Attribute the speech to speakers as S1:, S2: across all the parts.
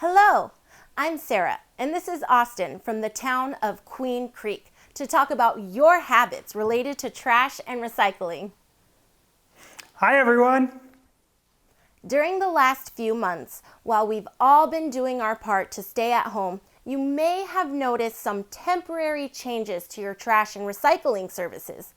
S1: Hello, I'm Sarah, and this is Austin from the town of Queen Creek to talk about your habits related to trash and recycling.
S2: Hi, everyone.
S1: During the last few months, while we've all been doing our part to stay at home, you may have noticed some temporary changes to your trash and recycling services.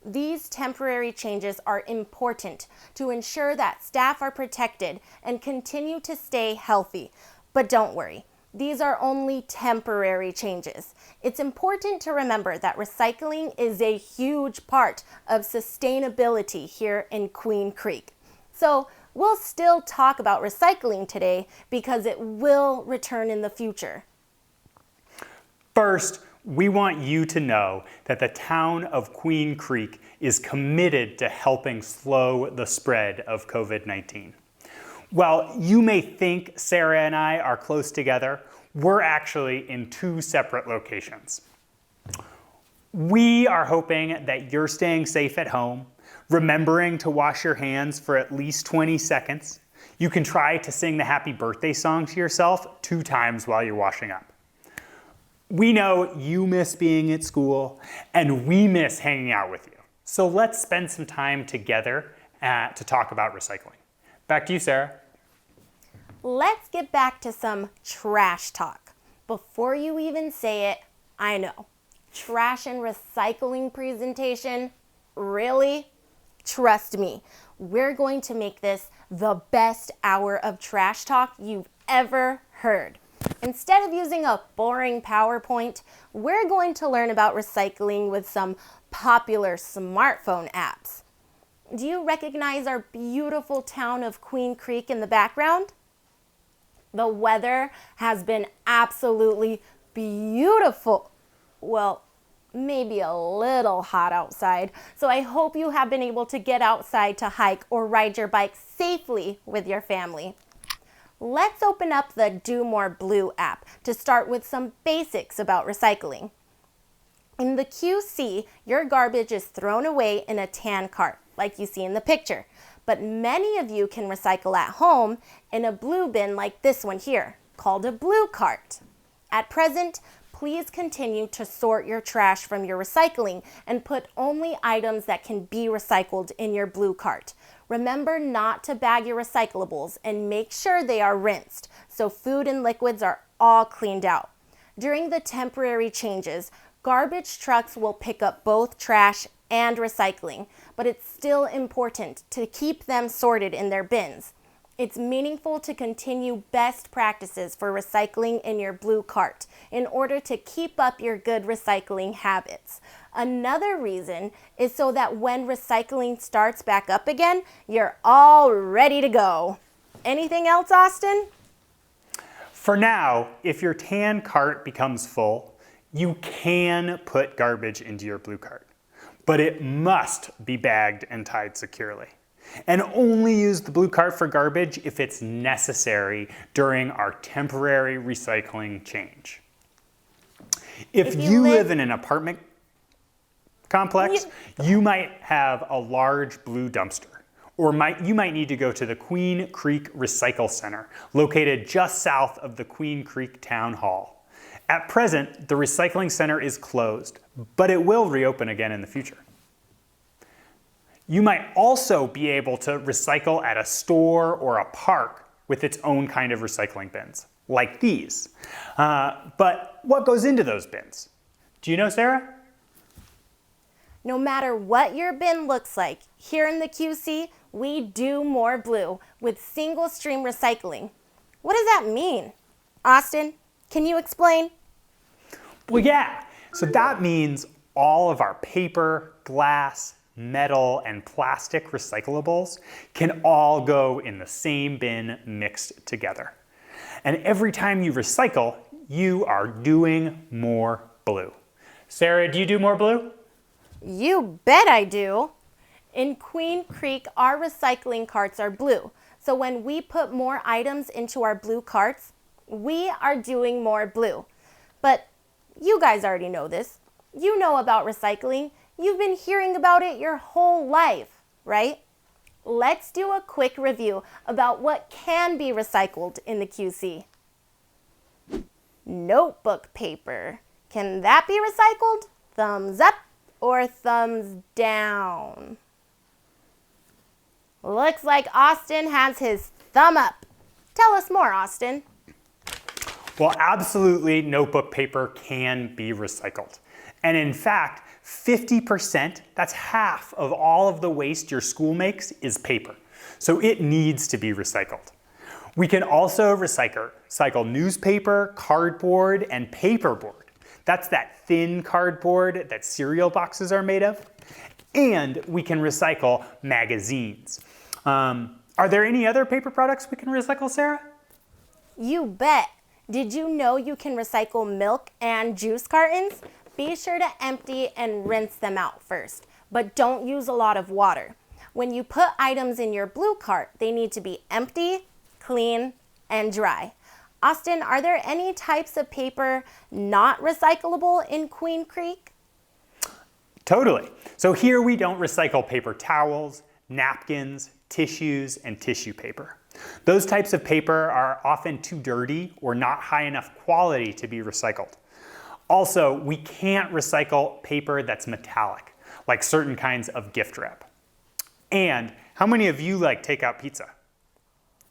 S1: These temporary changes are important to ensure that staff are protected and continue to stay healthy. But don't worry, these are only temporary changes. It's important to remember that recycling is a huge part of sustainability here in Queen Creek. So we'll still talk about recycling today because it will return in the future.
S2: First, we want you to know that the town of Queen Creek is committed to helping slow the spread of COVID-19. While you may think Sarah and I are close together, we're actually in two separate locations. We are hoping that you're staying safe at home, remembering to wash your hands for at least 20 seconds. You can try to sing the happy birthday song to yourself 2 times while you're washing up. We know you miss being at school, and we miss hanging out with you. So let's spend some time together to talk about recycling. Back to you, Sarah.
S1: Let's get back to some trash talk. Before you even say it, I know. Trash and recycling presentation? Really? Trust me, we're going to make this the best hour of trash talk you've ever heard. Instead of using a boring PowerPoint, we're going to learn about recycling with some popular smartphone apps. Do you recognize our beautiful town of Queen Creek in the background? The weather has been absolutely beautiful. Well, maybe a little hot outside, so I hope you have been able to get outside to hike or ride your bike safely with your family. Let's open up the Do More Blue app to start with some basics about recycling. In the QC, your garbage is thrown away in a tan cart, like you see in the picture. But many of you can recycle at home in a blue bin like this one here, called a blue cart. At present, please continue to sort your trash from your recycling and put only items that can be recycled in your blue cart. Remember not to bag your recyclables and make sure they are rinsed so food and liquids are all cleaned out. During the temporary changes, garbage trucks will pick up both trash and recycling, but it's still important to keep them sorted in their bins. It's meaningful to continue best practices for recycling in your blue cart in order to keep up your good recycling habits. Another reason is so that when recycling starts back up again, you're all ready to go. Anything else, Austin?
S2: For now, if your tan cart becomes full, you can put garbage into your blue cart, but it must be bagged and tied securely. And only use the blue cart for garbage if it's necessary during our temporary recycling change. If you live in an apartment complex, you might have a large blue dumpster, or you might need to go to the Queen Creek Recycle Center, located just south of the Queen Creek Town Hall. At present, the recycling center is closed, but it will reopen again in the future. You might also be able to recycle at a store or a park with its own kind of recycling bins, like these. But what goes into those bins? Do you know, Sarah?
S1: No matter what your bin looks like, here in the QC, we do more blue with single stream recycling. What does that mean? Austin, can you explain?
S2: Well, yeah. So that means all of our paper, glass, metal, and plastic recyclables can all go in the same bin mixed together. And every time you recycle, you are doing more blue. Sarah, do you do more blue?
S1: You bet I do. In Queen Creek, our recycling carts are blue. So when we put more items into our blue carts, we are doing more blue. But you guys already know this. You know about recycling. You've been hearing about it your whole life, right? Let's do a quick review about what can be recycled in the QC. notebook paper. Can that be recycled? Thumbs up or thumbs down? Looks like Austin has his thumb up. Tell us more, Austin.
S2: Well, absolutely, notebook paper can be recycled. And in fact, 50%, that's half of all of the waste your school makes, is paper. So it needs to be recycled. We can also recycle newspaper, cardboard, and paperboard. That's that thin cardboard that cereal boxes are made of. And we can recycle magazines. Are there any other paper products we can recycle, Sarah?
S1: You bet. Did you know you can recycle milk and juice cartons? Be sure to empty and rinse them out first, but don't use a lot of water. When you put items in your blue cart, they need to be empty, clean, and dry. Austin, are there any types of paper not recyclable in Queen Creek?
S2: Totally. So here we don't recycle paper towels, napkins, tissues, and tissue paper. Those types of paper are often too dirty or not high enough quality to be recycled. Also, we can't recycle paper that's metallic, like certain kinds of gift wrap. And how many of you like takeout pizza?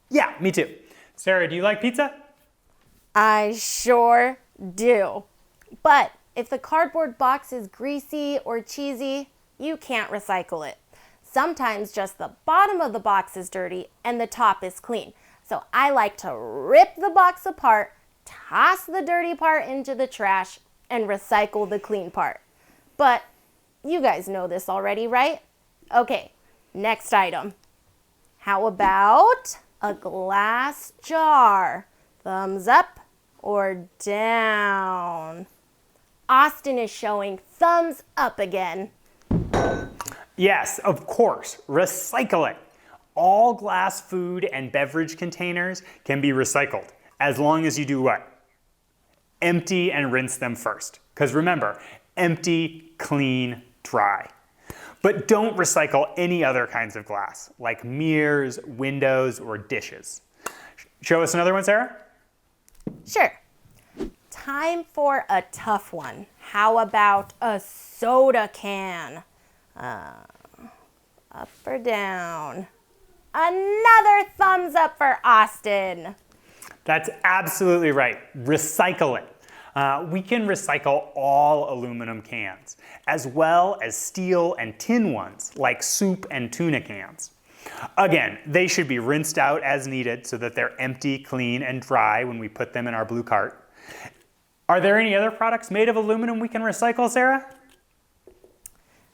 S2: Yeah, me too. Sarah, do you like pizza?
S1: I sure do. But if the cardboard box is greasy or cheesy, you can't recycle it. Sometimes just the bottom of the box is dirty and the top is clean. So I like to rip the box apart, toss the dirty part into the trash, and recycle the clean part. But you guys know this already, right? Okay, next item. How about a glass jar? Thumbs up or down? Austin is showing thumbs up again.
S2: Yes, of course, recycle it. All glass food and beverage containers can be recycled, as long as you do what? Empty and rinse them first. Because remember, empty, clean, dry. But don't recycle any other kinds of glass, like mirrors, windows, or dishes. Show us another one, Sarah?
S1: Sure. Time for a tough one. How about a soda can? Up or down? Another thumbs up for Austin.
S2: That's absolutely right. Recycle it. We can recycle all aluminum cans, as well as steel and tin ones, like soup and tuna cans. Again, they should be rinsed out as needed so that they're empty, clean, and dry when we put them in our blue cart. Are there any other products made of aluminum we can recycle, Sarah?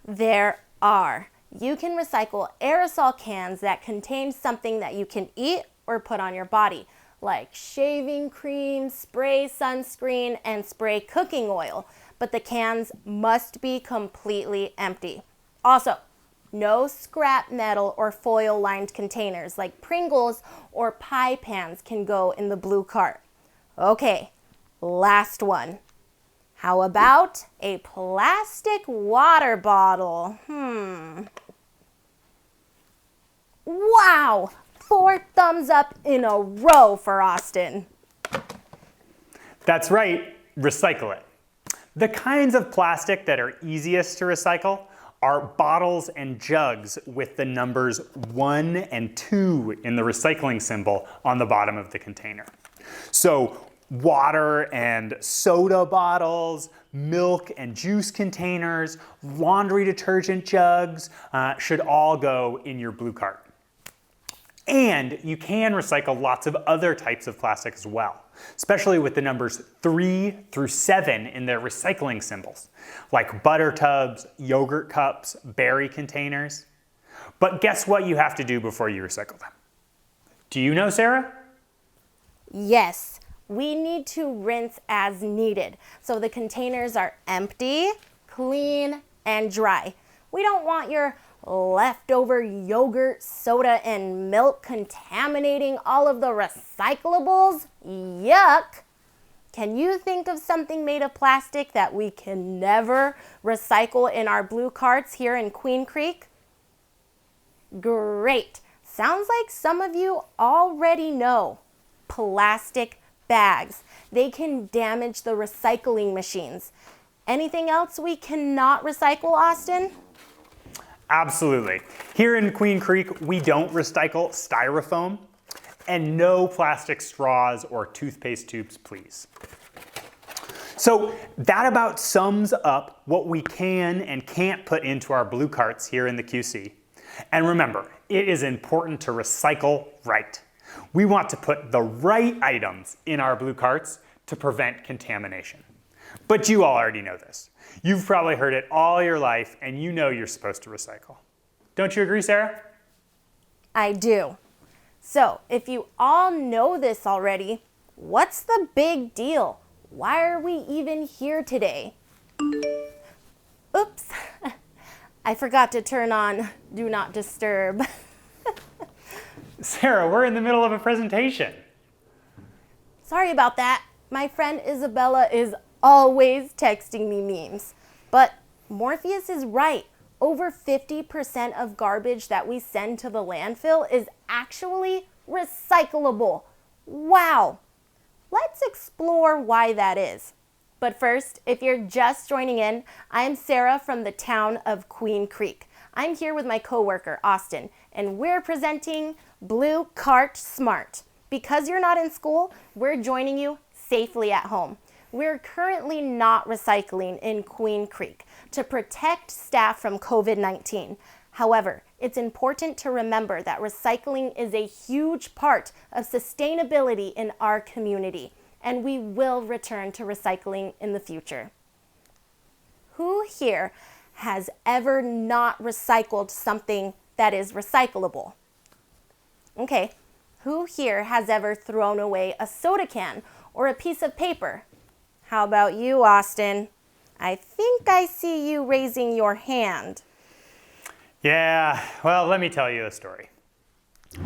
S1: There are. You can recycle aerosol cans that contain something that you can eat or put on your body, like shaving cream, spray sunscreen, and spray cooking oil. But the cans must be completely empty. Also, no scrap metal or foil-lined containers like Pringles or pie pans can go in the blue cart. Okay, last one. How about a plastic water bottle? Wow! 4 thumbs up in a row for Austin.
S2: That's right, recycle it. The kinds of plastic that are easiest to recycle are bottles and jugs with the numbers 1 and 2 in the recycling symbol on the bottom of the container. So water and soda bottles, milk and juice containers, laundry detergent jugs should all go in your blue cart. And you can recycle lots of other types of plastic as well, especially with the numbers 3 through 7 in their recycling symbols, like butter tubs, yogurt cups, berry containers. But guess what you have to do before you recycle them? Do you know, Sarah?
S1: Yes, we need to rinse as needed so the containers are empty, clean, and dry. We don't want your leftover yogurt, soda, and milk contaminating all of the recyclables. Yuck! Can you think of something made of plastic that we can never recycle in our blue carts here in Queen Creek? Great! Sounds like some of you already know. Plastic bags. They can damage the recycling machines. Anything else we cannot recycle, Austin?
S2: Absolutely. Here in Queen Creek, we don't recycle styrofoam, and no plastic straws or toothpaste tubes, please. So that about sums up what we can and can't put into our blue carts here in the QC. And remember, it is important to recycle right. We want to put the right items in our blue carts to prevent contamination. But you all already know this. You've probably heard it all your life, and you know you're supposed to recycle. Don't you agree, Sarah?
S1: I do. So, if you all know this already, what's the big deal? Why are we even here today? Oops, I forgot to turn on Do Not Disturb.
S2: Sarah, we're in the middle of a presentation.
S1: Sorry about that. My friend Isabella is always texting me memes. But Morpheus is right. Over 50% of garbage that we send to the landfill is actually recyclable. Wow! Let's explore why that is. But first, if you're just joining in, I'm Sarah from the town of Queen Creek. I'm here with my coworker, Austin, and we're presenting Blue Cart Smart. Because you're not in school, we're joining you safely at home. We're currently not recycling in Queen Creek to protect staff from COVID-19. However, it's important to remember that recycling is a huge part of sustainability in our community, and we will return to recycling in the future. Who here has ever not recycled something that is recyclable? Okay, who here has ever thrown away a soda can or a piece of paper? How about you, Austin? I think I see you raising your hand.
S2: Yeah, well, let me tell you a story.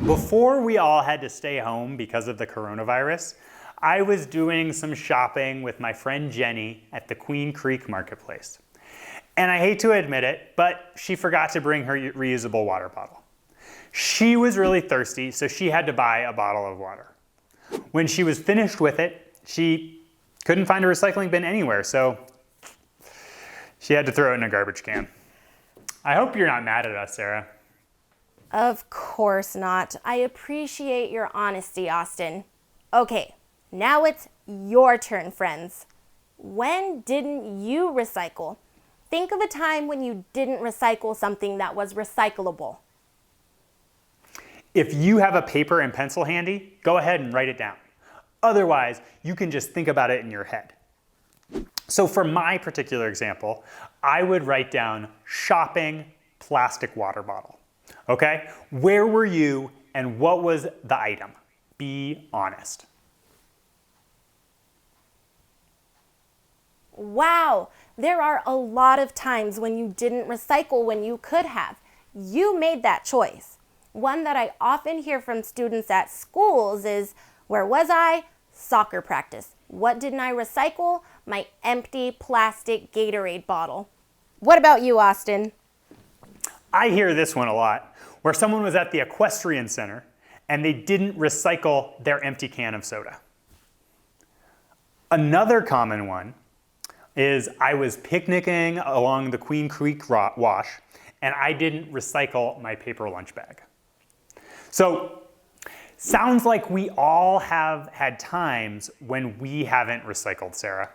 S2: Before we all had to stay home because of the coronavirus, I was doing some shopping with my friend Jenny at the Queen Creek Marketplace. And I hate to admit it, but she forgot to bring her reusable water bottle. She was really thirsty, so she had to buy a bottle of water. When she was finished with it, she couldn't find a recycling bin anywhere, so she had to throw it in a garbage can. I hope you're not mad at us, Sarah.
S1: Of course not. I appreciate your honesty, Austin. Okay, now it's your turn, friends. When didn't you recycle? Think of a time when you didn't recycle something that was recyclable.
S2: If you have a paper and pencil handy, go ahead and write it down. Otherwise, you can just think about it in your head. So for my particular example, I would write down shopping plastic water bottle. Okay? Where were you and what was the item? Be honest.
S1: Wow, there are a lot of times when you didn't recycle when you could have. You made that choice. One that I often hear from students at schools is, where was I? Soccer practice. What didn't I recycle? My empty plastic Gatorade bottle. What about you, Austin?
S2: I hear this one a lot, where someone was at the equestrian center and they didn't recycle their empty can of soda. Another common one is I was picnicking along the Queen Creek wash and I didn't recycle my paper lunch bag. So, sounds like we all have had times when we haven't recycled, Sarah.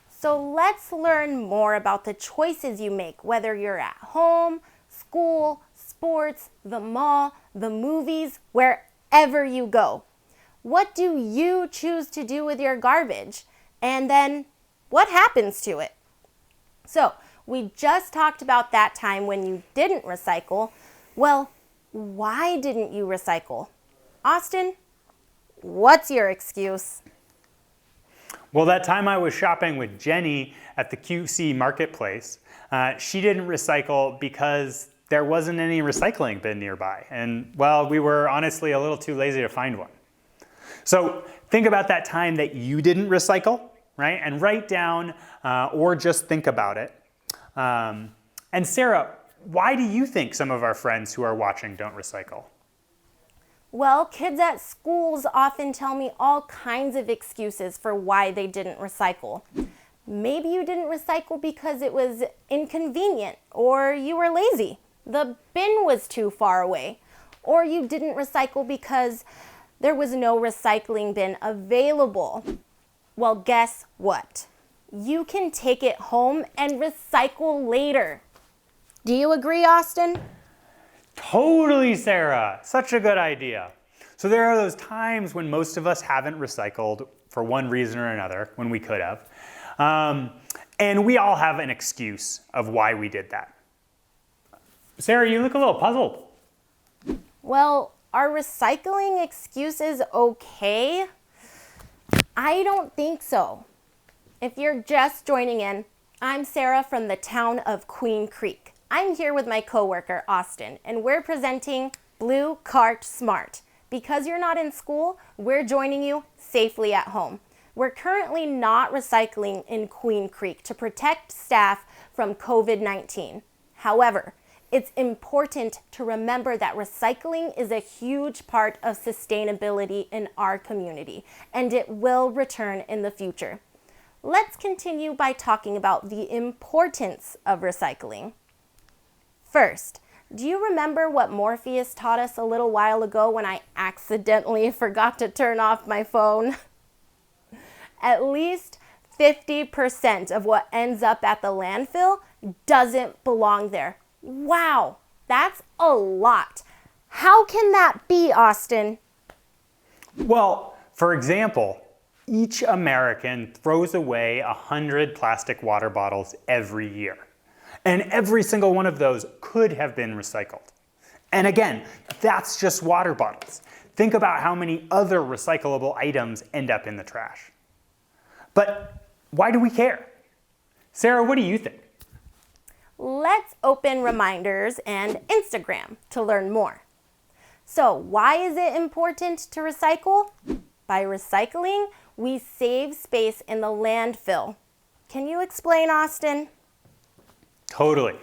S1: So let's learn more about the choices you make, whether you're at home, school, sports, the mall, the movies, wherever you go. What do you choose to do with your garbage? And then what happens to it? So we just talked about that time when you didn't recycle. Well, why didn't you recycle? Austin, what's your excuse?
S2: Well, that time I was shopping with Jenny at the QC Marketplace, she didn't recycle because there wasn't any recycling bin nearby. And, well, we were honestly a little too lazy to find one. So think about that time that you didn't recycle, right? And write down or just think about it. And Sarah, why do you think some of our friends who are watching don't recycle?
S1: Well, kids at schools often tell me all kinds of excuses for why they didn't recycle. Maybe you didn't recycle because it was inconvenient, or you were lazy. The bin was too far away. Or you didn't recycle because there was no recycling bin available. Well, guess what? You can take it home and recycle later. Do you agree, Austin?
S2: Totally, Sarah. Such a good idea. So there are those times when most of us haven't recycled for one reason or another, when we could have. And we all have an excuse of why we did that. Sarah, you look a little puzzled.
S1: Well, are recycling excuses okay? I don't think so. If you're just joining in, I'm Sarah from the town of Queen Creek. I'm here with my coworker, Austin, and we're presenting Blue Cart Smart. Because you're not in school, we're joining you safely at home. We're currently not recycling in Queen Creek to protect staff from COVID-19. However, it's important to remember that recycling is a huge part of sustainability in our community, and it will return in the future. Let's continue by talking about the importance of recycling. First, do you remember what Morpheus taught us a little while ago when I accidentally forgot to turn off my phone? At least 50% of what ends up at the landfill doesn't belong there. Wow, that's a lot. How can that be, Austin?
S2: Well, for example, each American throws away 100 plastic water bottles every year. And every single one of those could have been recycled. And again, that's just water bottles. Think about how many other recyclable items end up in the trash. But why do we care? Sarah, what do you think?
S1: Let's open Reminders and Instagram to learn more. So, why is it important to recycle? By recycling, we save space in the landfill. Can you explain, Austin?
S2: Totally.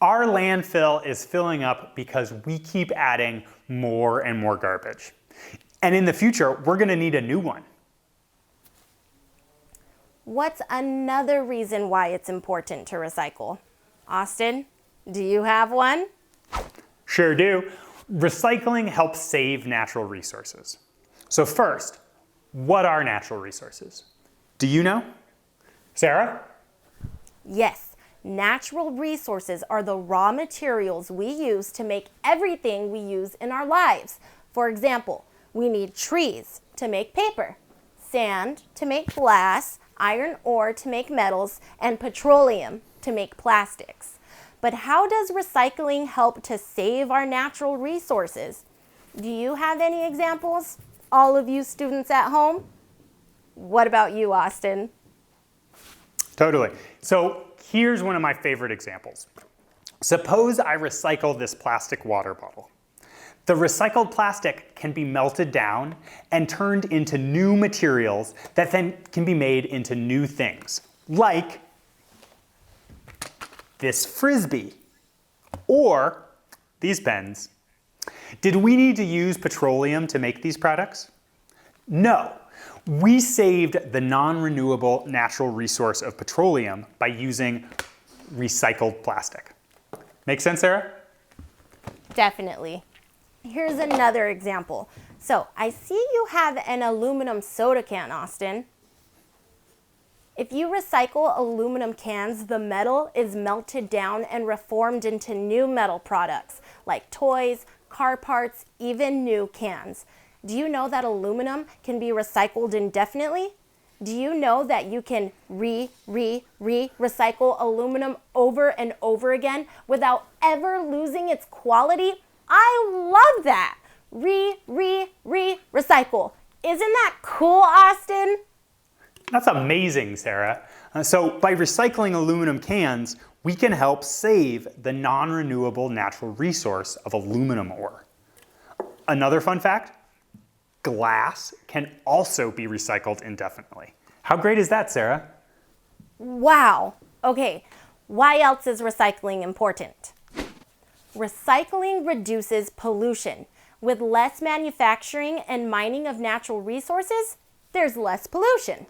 S2: Our landfill is filling up because we keep adding more and more garbage. And in the future, we're going to need a new one.
S1: What's another reason why it's important to recycle? Austin, do you have one?
S2: Sure do. Recycling helps save natural resources. So first, what are natural resources? Do you know? Sarah?
S1: Yes. Natural resources are the raw materials we use to make everything we use in our lives. For example, we need trees to make paper, sand to make glass, iron ore to make metals, and petroleum to make plastics. But how does recycling help to save our natural resources? Do you have any examples? All of you students at home? What about you, Austin?
S2: Totally. So here's one of my favorite examples. Suppose I recycle this plastic water bottle. The recycled plastic can be melted down and turned into new materials that then can be made into new things, like this Frisbee or these pens. Did we need to use petroleum to make these products? No. We saved the non-renewable natural resource of petroleum by using recycled plastic. Make sense, Sarah?
S1: Definitely. Here's another example. So I see you have an aluminum soda can, Austin. If you recycle aluminum cans, the metal is melted down and reformed into new metal products like toys, car parts, even new cans. Do you know that aluminum can be recycled indefinitely? Do you know that you can recycle aluminum over and over again without ever losing its quality? I love that. Recycle. Isn't that cool, Austin?
S2: That's amazing, Sarah. So by recycling aluminum cans, we can help save the non-renewable natural resource of aluminum ore. Another fun fact, glass can also be recycled indefinitely. How great is that, Sarah?
S1: Wow. Okay, why else is recycling important? Recycling reduces pollution. With less manufacturing and mining of natural resources, there's less pollution.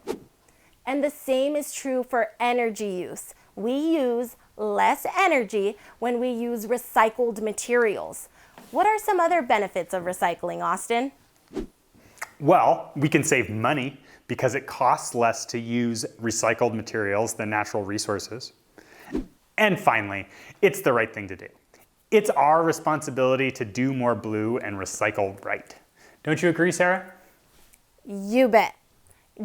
S1: And the same is true for energy use. We use less energy when we use recycled materials. What are some other benefits of recycling, Austin?
S2: Well, we can save money because it costs less to use recycled materials than natural resources. And finally, it's the right thing to do. It's our responsibility to do more blue and recycle right. Don't you agree, Sarah?
S1: You bet.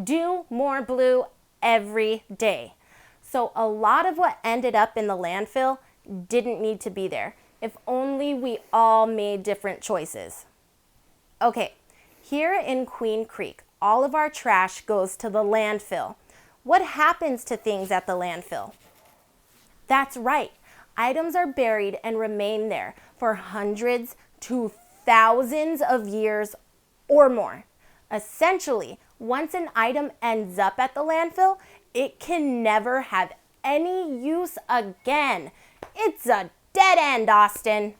S1: Do more blue every day. So a lot of what ended up in the landfill didn't need to be there. If only we all made different choices. Okay, here in Queen Creek, all of our trash goes to the landfill. What happens to things at the landfill? That's right. Items are buried and remain there for hundreds to thousands of years or more. Essentially, once an item ends up at the landfill, it can never have any use again. It's a dead end, Austin.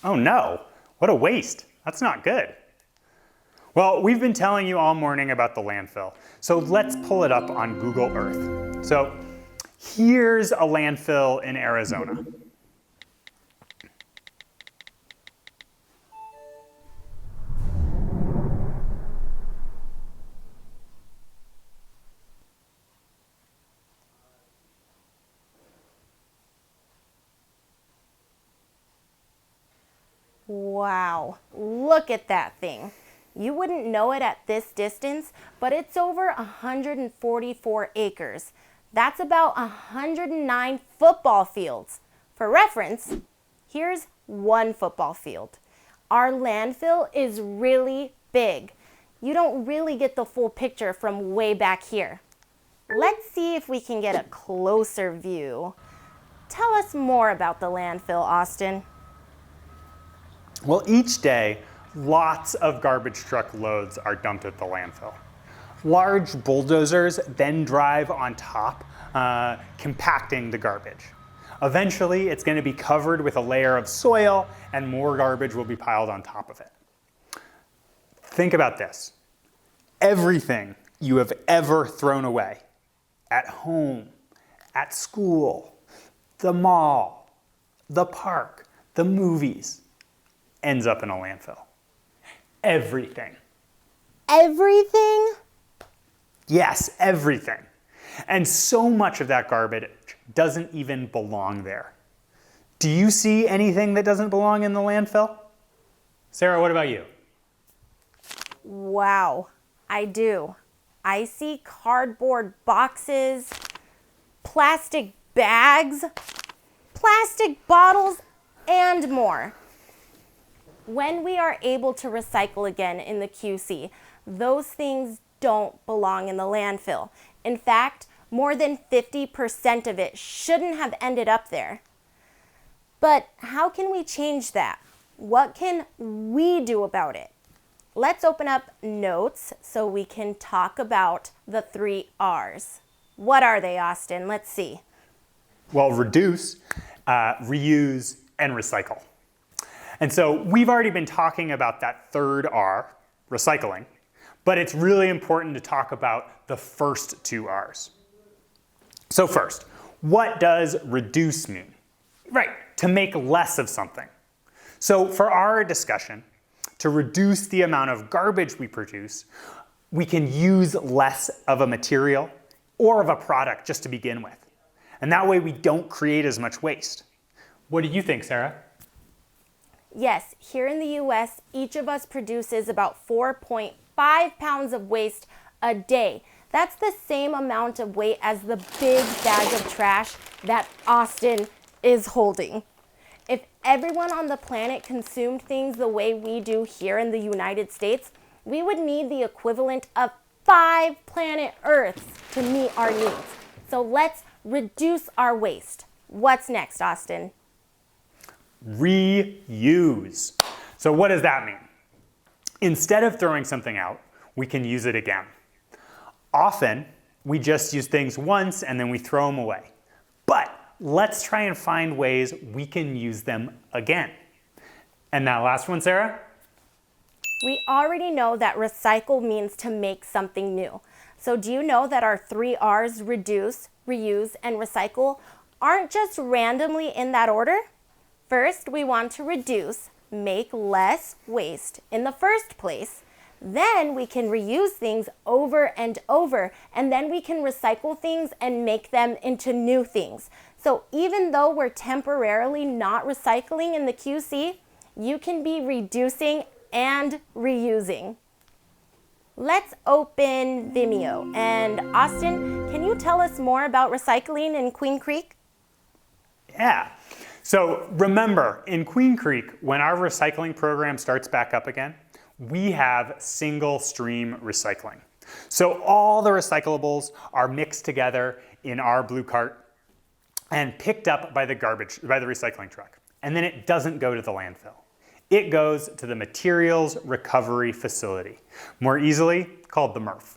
S2: Oh no, what a waste. That's not good. Well, we've been telling you all morning about the landfill, so let's pull it up on Google Earth. So here's a landfill in Arizona.
S1: Wow, look at that thing. You wouldn't know it at this distance, but it's over 144 acres. That's about 109 football fields. For reference, here's one football field. Our landfill is really big. You don't really get the full picture from way back here. Let's see if we can get a closer view. Tell us more about the landfill, Austin.
S2: Well, each day, lots of garbage truck loads are dumped at the landfill. Large bulldozers then drive on top, compacting the garbage. Eventually, it's going to be covered with a layer of soil and more garbage will be piled on top of it. Think about this. Everything you have ever thrown away, at home, at school, the mall, the park, the movies, ends up in a landfill. Everything.
S1: Everything?
S2: Yes, everything. And so much of that garbage doesn't even belong there. Do you see anything that doesn't belong in the landfill? Sarah, what about you?
S1: Wow, I do. I see cardboard boxes, plastic bags, plastic bottles, and more. When we are able to recycle again in the QC, those things don't belong in the landfill. In fact, more than 50% of it shouldn't have ended up there. But how can we change that? What can we do about it? Let's open up notes so we can talk about the 3 R's. What are they, Austin? Let's see.
S2: Well, reduce, reuse, and recycle. And so we've already been talking about that third R, recycling, but it's really important to talk about the first 2 R's. So first, what does reduce mean? Right, to make less of something. So for our discussion, to reduce the amount of garbage we produce, we can use less of a material or of a product just to begin with. And that way we don't create as much waste. What do you think, Sarah?
S1: Yes, here in the US, each of us produces about 4.5 pounds of waste a day. That's the same amount of weight as the big bag of trash that Austin is holding. If everyone on the planet consumed things the way we do here in the United States, we would need the equivalent of 5 planet Earths to meet our needs. So let's reduce our waste. What's next, Austin?
S2: Reuse. So what does that mean? Instead of throwing something out, we can use it again. Often, we just use things once and then we throw them away. But let's try and find ways we can use them again. And that last one, Sarah?
S1: We already know that recycle means to make something new. So do you know that our 3 R's, reduce, reuse, and recycle, aren't just randomly in that order? First, we want to reduce, make less waste in the first place. Then we can reuse things over and over, and then we can recycle things and make them into new things. So even though we're temporarily not recycling in the QC, you can be reducing and reusing. Let's open Vimeo. And Austin, can you tell us more about recycling in Queen Creek?
S2: Yeah. So remember, in Queen Creek, when our recycling program starts back up again, we have single stream recycling. So all the recyclables are mixed together in our blue cart and picked up by the recycling truck. And then it doesn't go to the landfill. It goes to the materials recovery facility, more easily called the MRF.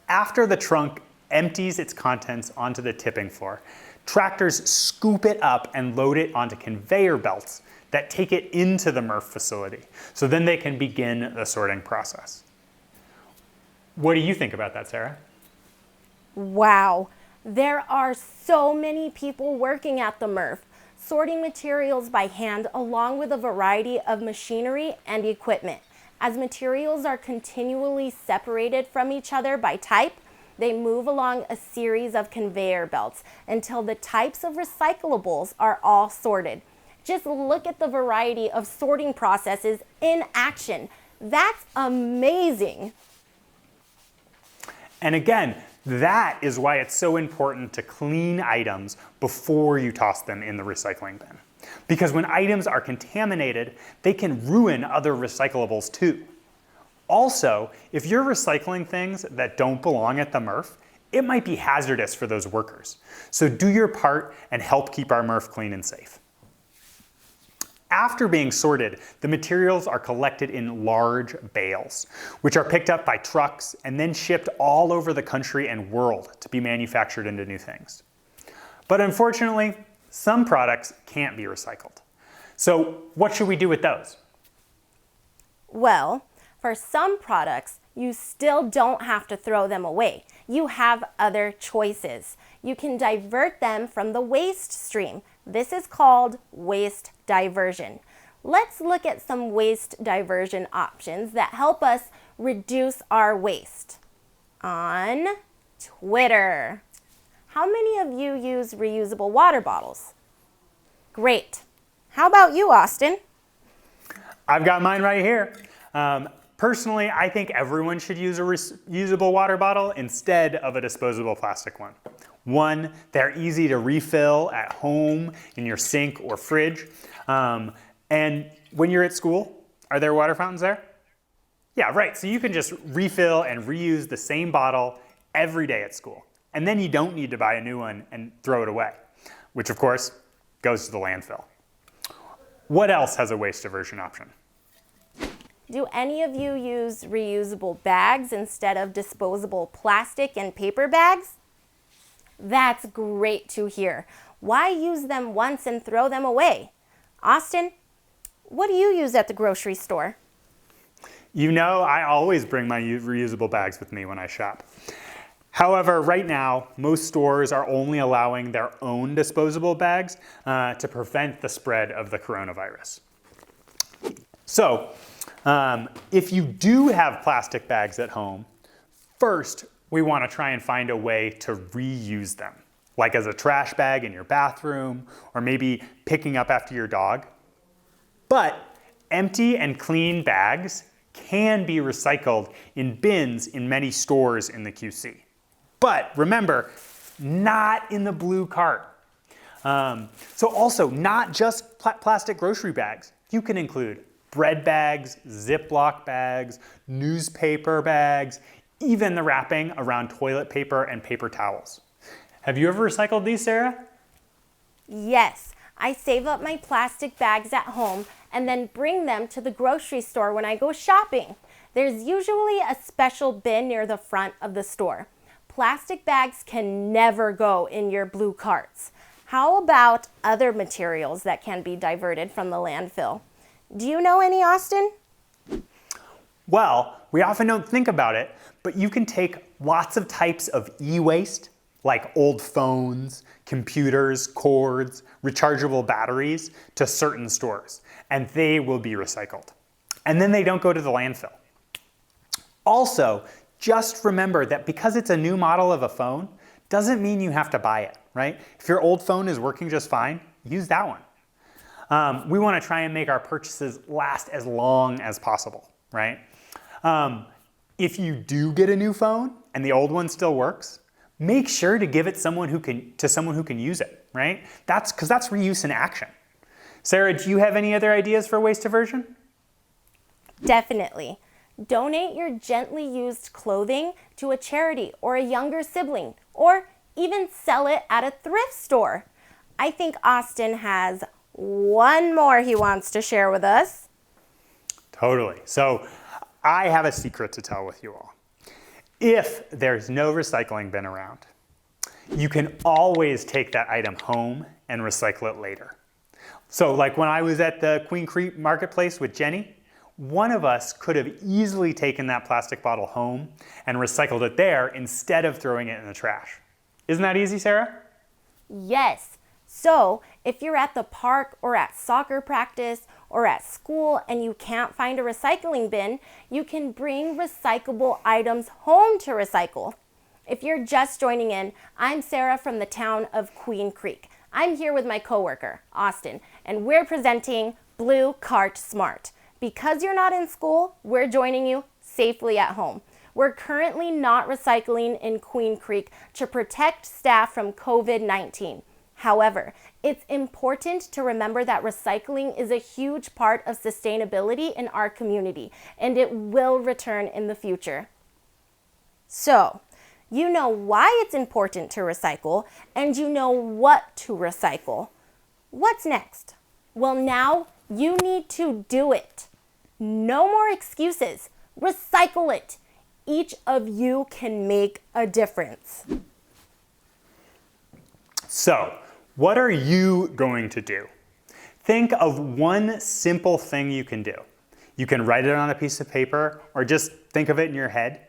S2: After the trunk empties its contents onto the tipping floor, tractors scoop it up and load it onto conveyor belts that take it into the MRF facility. So then they can begin the sorting process. What do you think about that, Sarah?
S1: Wow, there are so many people working at the MRF, sorting materials by hand along with a variety of machinery and equipment. As materials are continually separated from each other by type, they move along a series of conveyor belts until the types of recyclables are all sorted. Just look at the variety of sorting processes in action. That's amazing.
S2: And again, that is why it's so important to clean items before you toss them in the recycling bin. Because when items are contaminated, they can ruin other recyclables too. Also, if you're recycling things that don't belong at the MRF, it might be hazardous for those workers. So do your part and help keep our MRF clean and safe. After being sorted, the materials are collected in large bales, which are picked up by trucks and then shipped all over the country and world to be manufactured into new things. But unfortunately, some products can't be recycled. So what should we do with those?
S1: Well, for some products, you still don't have to throw them away. You have other choices. You can divert them from the waste stream. This is called waste diversion. Let's look at some waste diversion options that help us reduce our waste. On Twitter. How many of you use reusable water bottles? Great. How about you, Austin?
S2: I've got mine right here. Personally, I think everyone should use a reusable water bottle instead of a disposable plastic one. One, they're easy to refill at home, in your sink or fridge. And when you're at school, are there water fountains there? Yeah, right. So you can just refill and reuse the same bottle every day at school. And then you don't need to buy a new one and throw it away, which of course goes to the landfill. What else has a waste diversion option?
S1: Do any of you use reusable bags instead of disposable plastic and paper bags? That's great to hear. Why use them once and throw them away? Austin, what do you use at the grocery store?
S2: You know, I always bring my reusable bags with me when I shop. However, right now, most stores are only allowing their own disposable bags to prevent the spread of the coronavirus. So, if you do have plastic bags at home, first, we want to try and find a way to reuse them, like as a trash bag in your bathroom, or maybe picking up after your dog. But empty and clean bags can be recycled in bins in many stores in the QC. But remember, not in the blue cart. So also, not just plastic grocery bags. You can include bread bags, Ziploc bags, newspaper bags, even the wrapping around toilet paper and paper towels. Have you ever recycled these, Sarah?
S1: Yes, I save up my plastic bags at home and then bring them to the grocery store when I go shopping. There's usually a special bin near the front of the store. Plastic bags can never go in your blue carts. How about other materials that can be diverted from the landfill? Do you know any, Austin?
S2: Well, we often don't think about it, but you can take lots of types of e-waste, like old phones, computers, cords, rechargeable batteries, to certain stores, and they will be recycled. And then they don't go to the landfill. Also, just remember that because it's a new model of a phone, doesn't mean you have to buy it, right? If your old phone is working just fine, use that one. We want to try and make our purchases last as long as possible, right? If you do get a new phone and the old one still works, make sure to give it to someone who can use it, right? That's reuse in action. Sarah, do you have any other ideas for waste diversion?
S1: Definitely. Donate your gently used clothing to a charity or a younger sibling, or even sell it at a thrift store. I think Austin has one more he wants to share with us.
S2: Totally. So I have a secret to tell with you all. If there's no recycling bin around, you can always take that item home and recycle it later. So like when I was at the Queen Creek Marketplace with Jenny, one of us could have easily taken that plastic bottle home and recycled it there instead of throwing it in the trash. Isn't that easy, Sarah?
S1: Yes. So if you're at the park or at soccer practice or at school and you can't find a recycling bin, you can bring recyclable items home to recycle. If you're just joining in, I'm Sarah from the town of Queen Creek. I'm here with my coworker, Austin, and we're presenting Blue Cart Smart. Because you're not in school, we're joining you safely at home. We're currently not recycling in Queen Creek to protect staff from COVID-19. However, it's important to remember that recycling is a huge part of sustainability in our community, and it will return in the future. So, you know why it's important to recycle, and you know what to recycle. What's next? Well, now you need to do it. No more excuses. Recycle it. Each of you can make a difference.
S2: So, what are you going to do? Think of one simple thing you can do. You can write it on a piece of paper or just think of it in your head.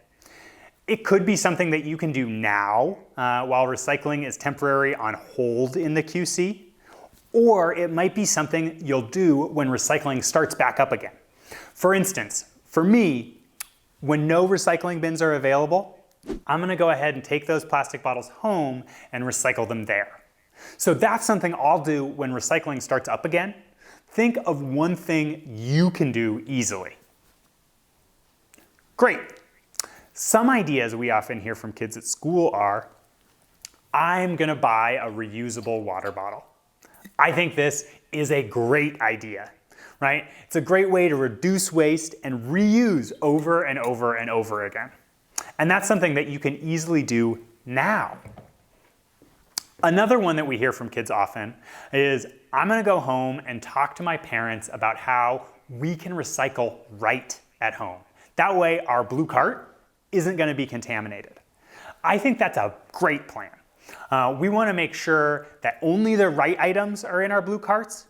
S2: It could be something that you can do now while recycling is temporarily on hold in the QC, or it might be something you'll do when recycling starts back up again. For instance, for me, when no recycling bins are available, I'm gonna go ahead and take those plastic bottles home and recycle them there. So that's something I'll do when recycling starts up again. Think of one thing you can do easily. Great. Some ideas we often hear from kids at school are, I'm gonna buy a reusable water bottle. I think this is a great idea, right? It's a great way to reduce waste and reuse over and over and over again. And that's something that you can easily do now. Another one that we hear from kids often is, I'm gonna go home and talk to my parents about how we can recycle right at home. That way our blue cart isn't gonna be contaminated. I think that's a great plan. We wanna make sure that only the right items are in our blue carts,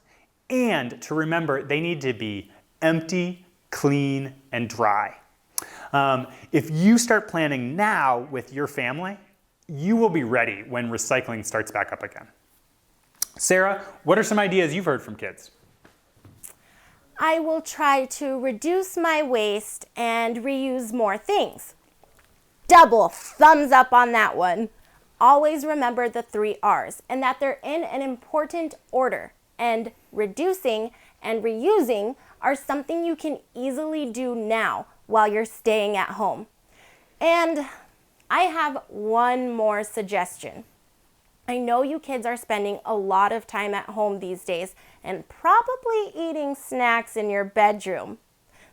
S2: and to remember they need to be empty, clean, and dry. If you start planning now with your family, you will be ready when recycling starts back up again. Sarah, what are some ideas you've heard from kids?
S1: I will try to reduce my waste and reuse more things. Double thumbs up on that one. Always remember the 3 R's and that they're in an important order. And reducing and reusing are something you can easily do now while you're staying at home. And I have one more suggestion. I know you kids are spending a lot of time at home these days and probably eating snacks in your bedroom.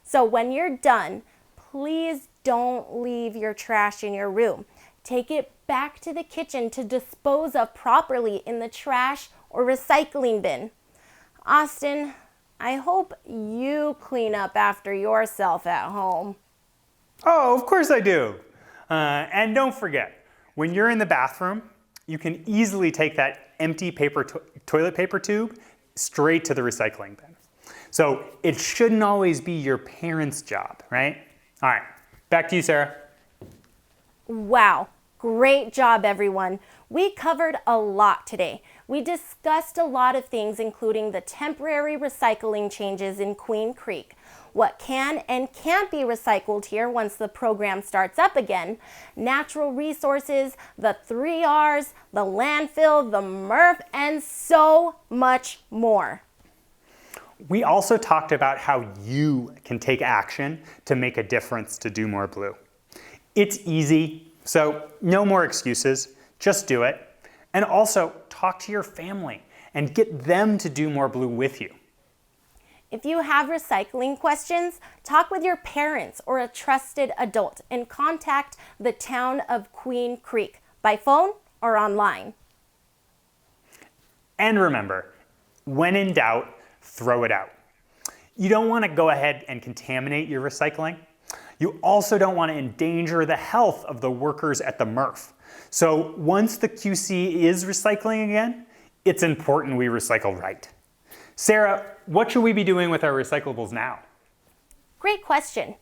S1: So when you're done, please don't leave your trash in your room. Take it back to the kitchen to dispose of properly in the trash or recycling bin. Austin, I hope you clean up after yourself at home.
S2: Oh, of course I do. And don't forget, when you're in the bathroom, you can easily take that empty toilet paper tube straight to the recycling bin. So it shouldn't always be your parents' job, right? All right, back to you, Sarah.
S1: Wow, great job, everyone. We covered a lot today. We discussed a lot of things, including the temporary recycling changes in Queen Creek, what can and can't be recycled here once the program starts up again, natural resources, the 3 R's, the landfill, the MRF, and so much more.
S2: We also talked about how you can take action to make a difference to do more blue. It's easy, so no more excuses, just do it. And also talk to your family and get them to do more blue with you.
S1: If you have recycling questions, talk with your parents or a trusted adult and contact the town of Queen Creek by phone or online.
S2: And remember, when in doubt, throw it out. You don't want to go ahead and contaminate your recycling. You also don't want to endanger the health of the workers at the MRF. So once the QC is recycling again, it's important we recycle right. Sarah, what should we be doing with our recyclables now?
S1: Great question.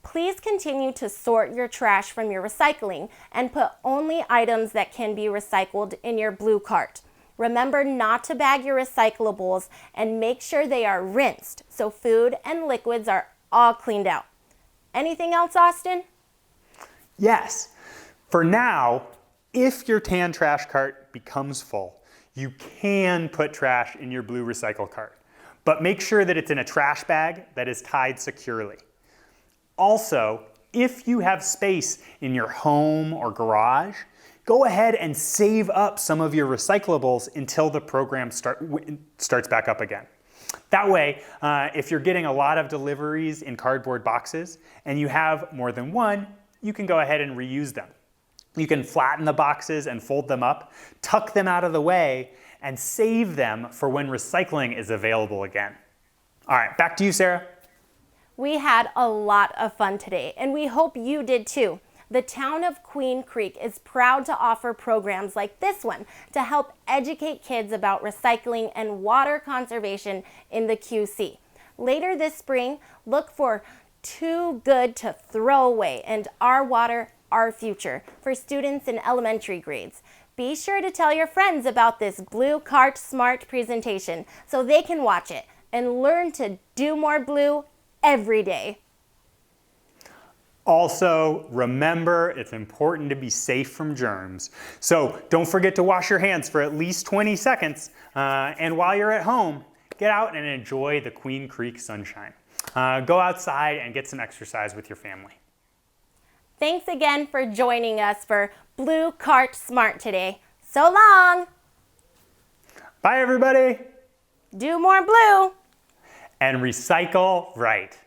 S1: Please continue to sort your trash from your recycling and put only items that can be recycled in your blue cart. Remember not to bag your recyclables and make sure they are rinsed so food and liquids are all cleaned out. Anything else, Austin?
S2: Yes. For now, if your tan trash cart becomes full, you can put trash in your blue recycle cart, but make sure that it's in a trash bag that is tied securely. Also, if you have space in your home or garage, go ahead and save up some of your recyclables until the program starts back up again. That way, if you're getting a lot of deliveries in cardboard boxes and you have more than one, you can go ahead and reuse them. You can flatten the boxes and fold them up, tuck them out of the way, and save them for when recycling is available again. All right, back to you, Sarah.
S1: We had a lot of fun today, and we hope you did too. The town of Queen Creek is proud to offer programs like this one to help educate kids about recycling and water conservation in the QC. Later this spring, look for Too Good to Throw Away and Our Water, Our Future for students in elementary grades. Be sure to tell your friends about this Blue Cart Smart presentation so they can watch it and learn to do more blue every day.
S2: Also, remember, it's important to be safe from germs. So don't forget to wash your hands for at least 20 seconds. And while you're at home, get out and enjoy the Queen Creek sunshine. Go outside and get some exercise with your family.
S1: Thanks again for joining us for Blue Cart Smart today. So long!
S2: Bye, everybody!
S1: Do more blue!
S2: And recycle right.